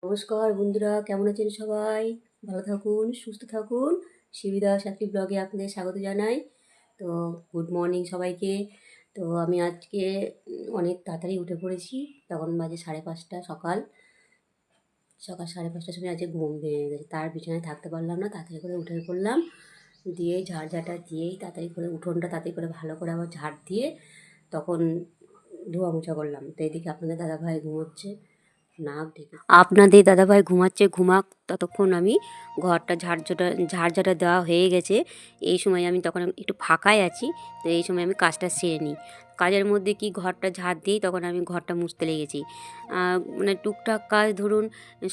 নমস্কার বন্ধুরা, কেমন আছেন সবাই? ভালো থাকুন, সুস্থ থাকুন। শিবিদাস একটি ব্লগে আপনাদের স্বাগত জানাই। তো গুড মর্নিং সবাইকে। তো আমি আজকে অনেক তাড়াতাড়ি উঠে পড়েছি। তখন বাজে 5:30 সকাল। সকাল 5:30টার সময় আজকে ঘুম ভেঙে গেছে। তার বিছানায় থাকতে পারলাম না, তাড়াতাড়ি করে উঠে পড়লাম। দিয়ে ঝাড় দিয়েই তাড়াতাড়ি করে উঠোনটা তাড়াতাড়ি করে ভালো করে আবার ঝাড় দিয়ে তখন ধোয়া মোছা করলাম। তো এদিকে আপনাদের দাদাভাই ঘুমোচ্ছে। আপনাদের দাদাভাই ঘুমাচ্ছে, ঘুমাক ততক্ষণ আমি ঘরটা ঝাড় দেওয়া হয়ে গেছে। এই সময় আমি তখন একটু ফাঁকাই আছি। তো এই সময় আমি কাজটা সেরে নিই। কাজের মধ্যে কি ঘরটা ঝাড় দিয়েই তখন আমি ঘরটা মুছতে লেগেছি। মানে টুকটাক কাজ ধরুন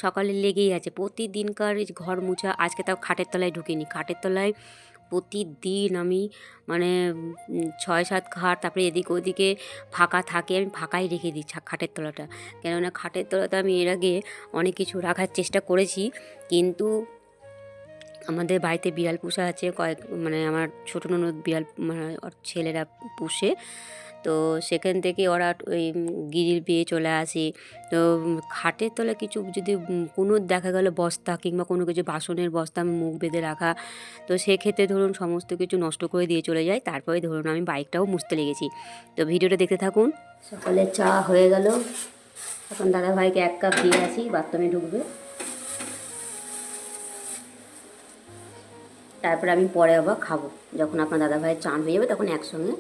সকালে লেগেই আছে প্রতিদিনকার। এই ঘর মুছা, আজকে তাও খাটের তলায় ঢুকিনি। খাটের তলায় প্রতিদিন আমি মানে 6-7 খাট, তারপরে এদিক ওদিকে ফাঁকা থাকে, আমি ফাঁকাই রেখে দিই খাটের তলাটা। কেননা খাটের তলাতে আমি এর আগে অনেক কিছু রাখার চেষ্টা করেছি, কিন্তু আমাদের বাড়িতে বিড়াল পোষা আছে মানে আমার ছোটো ননদ বিড়াল মানে ওর ছেলেরা পুষে। তো সেখান থেকে ওরা ওই গ্রিল বেয়ে চলে আসে। তো খাটের তলায় কিছু যদি কোনো দেখা গেলো বস্তা কিংবা কোনো কিছু বাসনের বস্তা আমি মুখ বেঁধে রাখা, তো সেক্ষেত্রে ধরুন সমস্ত কিছু নষ্ট করে দিয়ে চলে যায়। তারপরে ধরুন আমি বাইকটাও মুছতে লেগেছি। তো ভিডিওটা দেখতে থাকুন। সকালে চা হয়ে গেল। এখন দাদাভাইকে 1 কাপ দিয়ে আসি, বাথরুমে ঢুকবে। তারপরে আমি পরে আবার খাবো। যখন আপনার দাদাভাইয়ের চান হয়ে যাবে তখন একসঙ্গে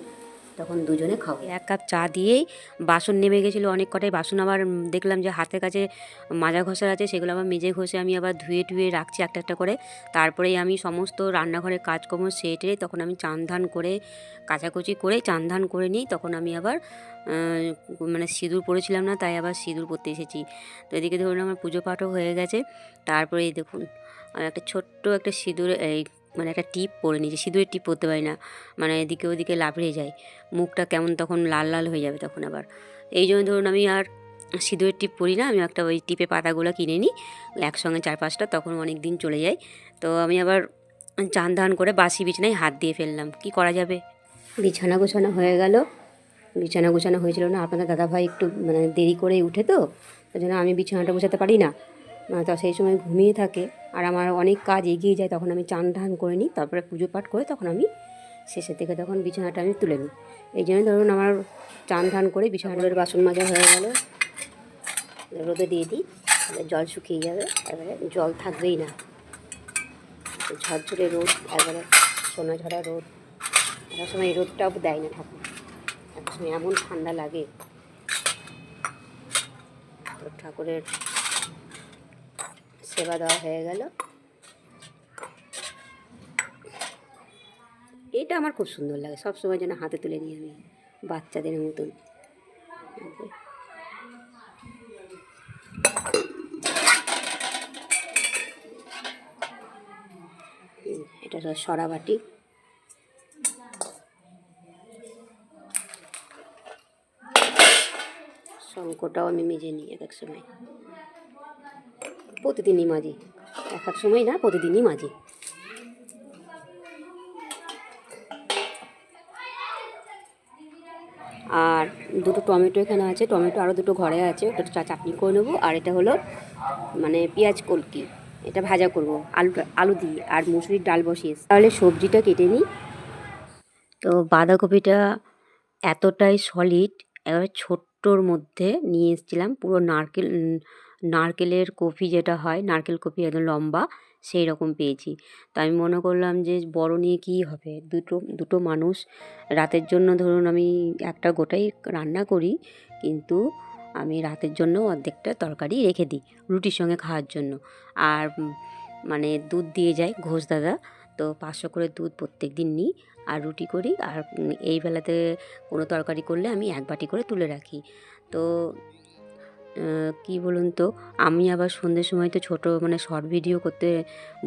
তখন দুজনে খাবো। 1 কাপ চা দিয়েই বাসন নেমে গেছিলো অনেক কটাই বাসন। আবার দেখলাম যে হাতের কাছে মাজা ঘষার আছে, সেগুলো আবার মেজে ঘষে আমি আবার ধুয়ে টুয়ে রাখছি একটা একটা করে। তারপরেই আমি সমস্ত রান্নাঘরের কাজকর্ম সেরে তখন আমি চান ধান করে কাচাকুচি করে চান ধান করে নিই। তখন আমি আবার মানে সিঁদুর পরেছিলাম না, তাই আবার সিঁদুর পরতে এসেছি। তো এদিকে ধরুন আমার পুজো পাঠও হয়ে গেছে। তারপরে এই দেখুন আমি একটা ছোট্ট একটা সিঁদুর মানে একটা টিপ পরে নিয়েছি। সিঁদুরের টিপ পরতে পারি না, মানে এদিকে ওদিকে লাফড়িয়ে যায়, মুখটা কেমন তখন লাল লাল হয়ে যাবে তখন আবার। এই জন্য ধরুন আমি আর সিঁদুরের টিপ পরি না। আমি একটা ওই টিপে পাতাগুলো কিনে নিই একসঙ্গে 4-5টা, তখন অনেক দিন চলে যায়। তো আমি আবার চান ধান করে বাসি বিছানায় হাত দিয়ে ফেললাম, কি করা যাবে। বিছানা গোছানো হয়ে গেল। বিছানা গোছানো হয়েছিল না, আপনাদের দাদাভাই একটু মানে দেরি করেই উঠে, তো ওই জন্য আমি বিছানাটা গোছাতে পারি না। তো সেই সময় ঘুমিয়ে থাকে আর আমার অনেক কাজ এগিয়ে যায়। তখন আমি চান ধান করে নিই, তারপরে পুজো পাঠ করে তখন আমি শেষের দিকে তখন বিছানাটা আমি তুলে নিই। এই জন্য ধরুন আমার চান ধান করে বিছানার বাসন মাজা হয়ে গেল, রোদে দিয়ে দিই, জল শুকিয়ে যাবে। এবারে জল থাকবেই না, ঝরঝরে রোদ, একবারে সোনা ঝরা রোদ। একটা সময় এই রোদটাও দেয় না ঠাকুর, একটা সময় এমন ঠান্ডা লাগে। তো ঠাকুরের সেবা দেওয়া হয়ে গেল। এটা আমার খুব সুন্দর লাগে, সবসময় যেন হাতে তুলে নিই আমি বাচ্চাদের মতন। এটা সরা বাটি। শঙ্কটাও আমি মেজে নিই এক এক সময়, প্রতিদিনই মাজি, এক এক সময় না, প্রতিদিনই মাজি। আর দুটো টমেটো এখানে আছে, টমেটো আরও দুটো ঘরে আছে, ওটা চাটনি করে নেবো। আর এটা হলো মানে পেঁয়াজ কলকি, এটা ভাজা করব আলু দিয়ে, আর মুসুরির ডাল বসিয়েছি। তাহলে সবজিটা কেটে নিই। তো বাঁধাকপিটা এতটাই সলিড, একেবারে ছোট্টোর মধ্যে নিয়ে এসেছিলাম, পুরো নারকেলের কপি যেটা হয়, নারকেল কপি একদম লম্বা সেই রকম পেয়েছি। তো আমি মনে করলাম যে বড় নিয়ে কী হবে, দুটো মানুষ রাতের জন্য ধরুন আমি একটা গোটাই রান্না করি, কিন্তু আমি রাতের জন্য অর্ধেকটা তরকারি রেখে দিই রুটির সঙ্গে খাওয়ার জন্য। আর মানে দুধ দিয়ে যায় ঘোষ দাদা, তো 500 করে দুধ প্রত্যেক দিন নিই আর রুটি করি। আর এই বেলাতে কোনো তরকারি করলে আমি 1 বাটি করে তুলে রাখি। তো কি বলুন তো, আমি আবার সন্ধ্যের সময় তো ছোটো মানে শর্ট ভিডিও করতে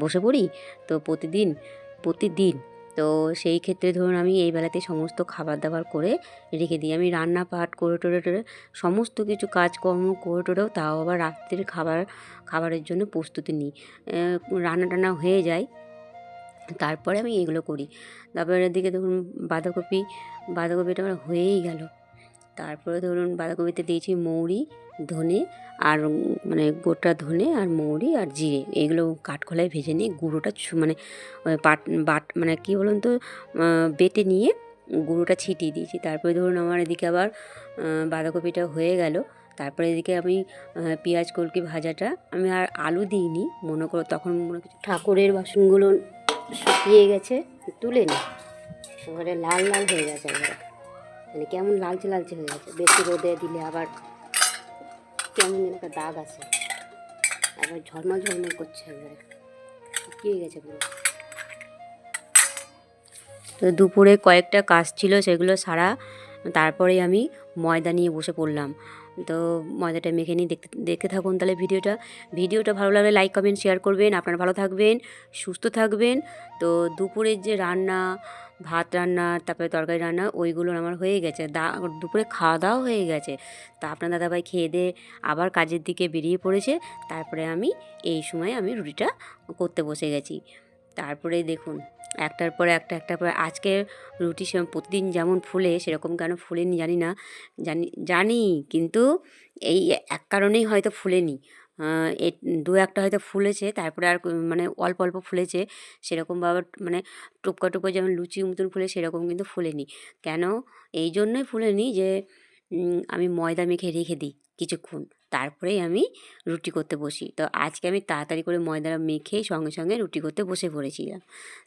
বসে পড়ি, তো প্রতিদিন তো সেই ক্ষেত্রে ধরুন আমি এই বেলাতে সমস্ত খাবার দাবার করে রেখে দিই। আমি রান্না পাট করে টোরে সমস্ত কিছু কাজকর্ম করে টোরেও তাও আবার রাত্রের খাবারের জন্য প্রস্তুতি নিই। রান্না টান্না হয়ে যায়, তারপরে আমি এগুলো করি। তারপরে এদিকে দেখুন বাঁধাকপিটা আমার হয়েই গেল। তারপরে ধরুন বাঁধাকপিতে দিয়েছি মৌরি, ধনে আর মানে গোটা ধনে আর মৌরি আর জিরে, এগুলো কাঠখোলায় ভেজে নিয়ে গুঁড়োটা মানে মানে কী বলুন তো বেটে নিয়ে গুঁড়োটা ছিটিয়ে দিয়েছি। তারপরে ধরুন আমার এদিকে আবার বাঁধাকপিটা হয়ে গেল। তারপরে এদিকে আমি পেঁয়াজ কলকি ভাজাটা আমি আর আলু দিইনি, তখন মনে করছি ঠাকুরের বাসনগুলো শুকিয়ে গেছে, তুলে নিই। এবারে লাল লাল হয়ে গেছে, এবারে মানে কেমন লালচে লালচে হয়ে গেছে, বেশি রোদে দিলে আবার কেমন একটা দাগ আছে, আবার ঝলমল ঝলমল করছে, এবারে শুকিয়ে গেছে পুরো। তো দুপুরে কয়েকটা কাজ ছিল, সেগুলো সারা তারপরে আমি ময়দা নিয়ে বসে পড়লাম। তো ময়দাটা মেখে নিয়ে দেখতে থাকুন তাহলে ভিডিওটা ভালো লাগলে লাইক কমেন্ট শেয়ার করবেন। আপনারা ভালো থাকবেন, সুস্থ থাকবেন। তো দুপুরের যে রান্না, ভাত রান্না, তারপরে তরকারি রান্না, ওইগুলো আমার হয়ে গেছে। দুপুরে খাওয়া দাওয়া হয়ে গেছে। তা আপনার দাদাভাই খেয়ে দিয়ে আবার কাজের দিকে বেরিয়ে পড়েছে। তারপরে এই সময় আমি রুটিটা করতে বসে গেছি। তারপরে দেখুন একটার পর একটা আজকে রুটি প্রতিদিন যেমন ফুলে সেরকম কেন ফুলেনি জানি না, জানি কিন্তু এই এক কারণেই হয়তো ফুলেনি। দু একটা হয়তো ফুলেছে, তারপরে আর মানে অল্প অল্প ফুলেছে, সেরকমভাবে মানে টুপকা টুপকা যেমন লুচি মতন ফুলে সেরকম কিন্তু ফুলেনি। কেন এই জন্যই ফুলেনি যে আমি ময়দা মেখে রেখে দিই কিছুক্ষণ, তারপরেই আমি রুটি করতে বসি। তো আজকে আমি তাড়াতাড়ি করে ময়দা মেখেই সঙ্গে সঙ্গে রুটি করতে বসে পড়েছিলাম।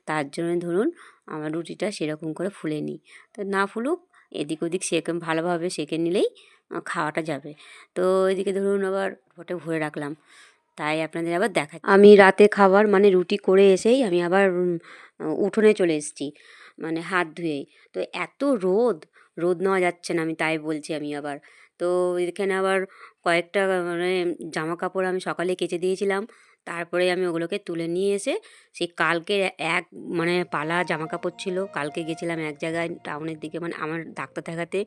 তার জন্য ধরুন আমার রুটিটা সেরকম করে ফুলেনি। তো না ফুলুক, এদিক ওদিক সেরকম ভালোভাবে সেঁকে নিলেই খাওয়াটা যাবে। তো এদিকে ধরুন আবার ওটা ভরে রাখলাম, তাই আপনাদের আবার আমি রাতে খাবার মানে রুটি করে এসেই আমি আবার উঠোনে চলে এসেছি, মানে হাত ধুয়েই। তো এত রোদ নেওয়া যাচ্ছে না, আমি তাই বলছি আমি আবার। তো এখানে আবার কয়েকটা মানে জামা কাপড় আমি সকালে কেচে দিয়েছিলাম, তারপরে আমি ওগুলোকে তুলে নিয়ে এসে সেই কালকে মানে পালা জামা কাপড় ছিল, কালকে গেছিলাম এক জায়গায় টাউনের দিকে মানে আমার ডাক্তার দেখাতে।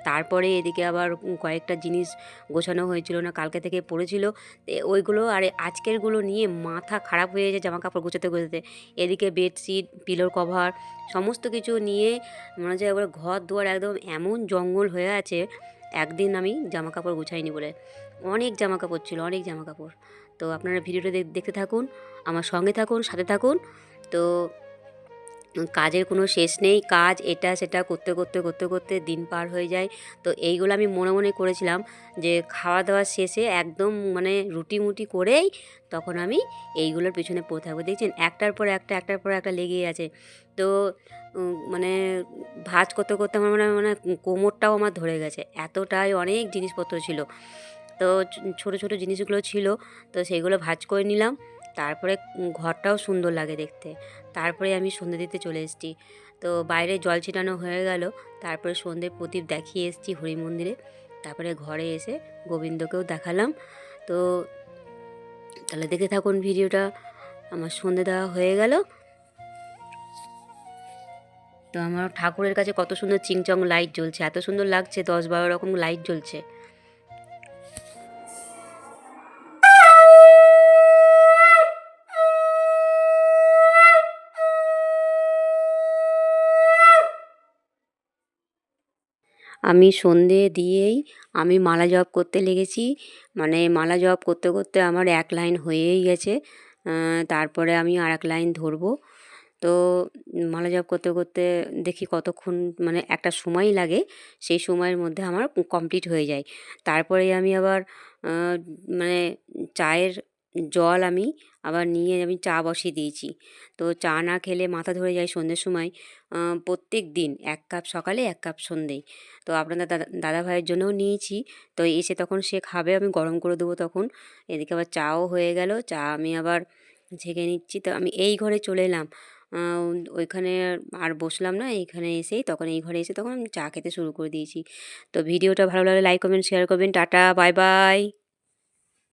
তারপরে এদিকে আবার কয়েকটা জিনিস গোছানো হয়েছিল না, কালকে থেকে পড়েছিল, ওইগুলো আর আজকেরগুলো নিয়ে মাথা খারাপ হয়ে যায় জামা কাপড় গোছাতে গোছাতে। এদিকে বেডশিট, পিলোর কভার সমস্ত কিছু নিয়ে মনে হচ্ছে একবার ঘর দুয়ার একদম এমন জঙ্গল হয়ে আছে। একদিন আমি জামা কাপড় গুছাইনি বলে, অনেক জামা কাপড় ছিল, অনেক জামা কাপড়। তো আপনারা ভিডিওটা দেখতে থাকুন, আমার সঙ্গে থাকুন, সাথে থাকুন। তো কাজের কোনো শেষ নেই, কাজ এটা সেটা করতে করতে করতে করতে দিন পার হয়ে যায়। তো এইগুলো আমি মনে মনে করেছিলাম যে খাওয়া দাওয়ার শেষে একদম মানে রুটি মুটি করেই তখন আমি এইগুলোর পিছনে পড়ে থাকবো। দেখছেন একটার পর একটা লেগেই আছে। তো মানে ভাঁজ করতে করতে আমার মানে কোমরটাও আমার ধরে গেছে, এতটাই অনেক জিনিসপত্র ছিল। তো ছোট ছোট জিনিসগুলো ছিল, তো সেইগুলো ভাঁজ করে নিলাম। তারপরে ঘরটাও সুন্দর লাগে দেখতে। তারপরে আমি সন্ধে দিতে চলে এসেছি। তো বাইরে জল ছিটানো হয়ে গেল, তারপরে সন্ধ্যে প্রদীপ দেখিয়ে এসেছি হরি মন্দিরে। তারপরে ঘরে এসে গোবিন্দকেও দেখালাম। তো তাহলে দেখে থাকুন ভিডিওটা। আমার সন্ধে দেওয়া হয়ে গেল। তো আমার ঠাকুরের কাছে কত সুন্দর চিংচং লাইট জ্বলছে, এত সুন্দর লাগছে, 10-12 রকম লাইট জ্বলছে। আমি সন্ধে দিয়েই আমি মালা জপ করতে লেগেছি, মানে মালা জপ করতে করতে আমার এক লাইন হয়েই গেছে। তারপরে আমি আর এক লাইন ধরবো। তো মালা জপ করতে করতে দেখি কতক্ষণ মানে একটা সময় লাগে, সেই সময়ের মধ্যে আমার কমপ্লিট হয়ে যায়। তারপরে আমি আবার মানে চায়ের জল আমি আবার নিয়ে আমি চা বসিয়ে দিয়েছি। তো চা না খেলে মাথা ধরে যায় সন্ধ্যের সময়। প্রত্যেক দিন 1 কাপ সকালে 1 কাপ সন্ধ্যেয়। তো আপনাদের দাদাভাইয়ের জন্যও নিয়েছি। তো এসে তখন সে খাবে, আমি গরম করে দেবো তখন। এদিকে আবার চাও হয়ে গেল, চা আমি আবার ছেঁকে নিচ্ছি। তো আমি এই ঘরে চলে এলাম, ওইখানে আর বসলাম না, এইখানে এসেই তখন এই ঘরে এসে তখন আমি চা খেতে শুরু করে দিয়েছি। তো ভিডিওটা ভালো লাগলে লাইক কমেন্ট শেয়ার করবেন। Tata, bye bye.